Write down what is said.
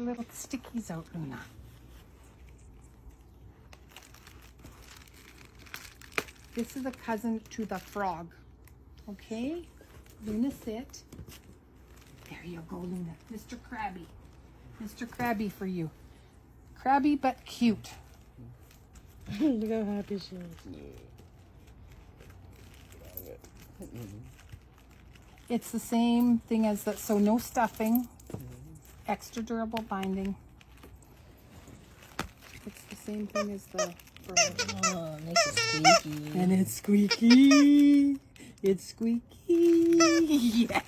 little stickies out, Luna. This is a cousin to the frog. Okay? Luna, sit. There you go, Luna. Mr. Krabby. Mr. Krabby for you. Krabby but cute. Look how happy she is. It's the same thing as that, so no stuffing. Extra durable binding. It's the same thing as the frog. Oh, it makes it squeaky. And it's squeaky. It's squeaky. Yeah.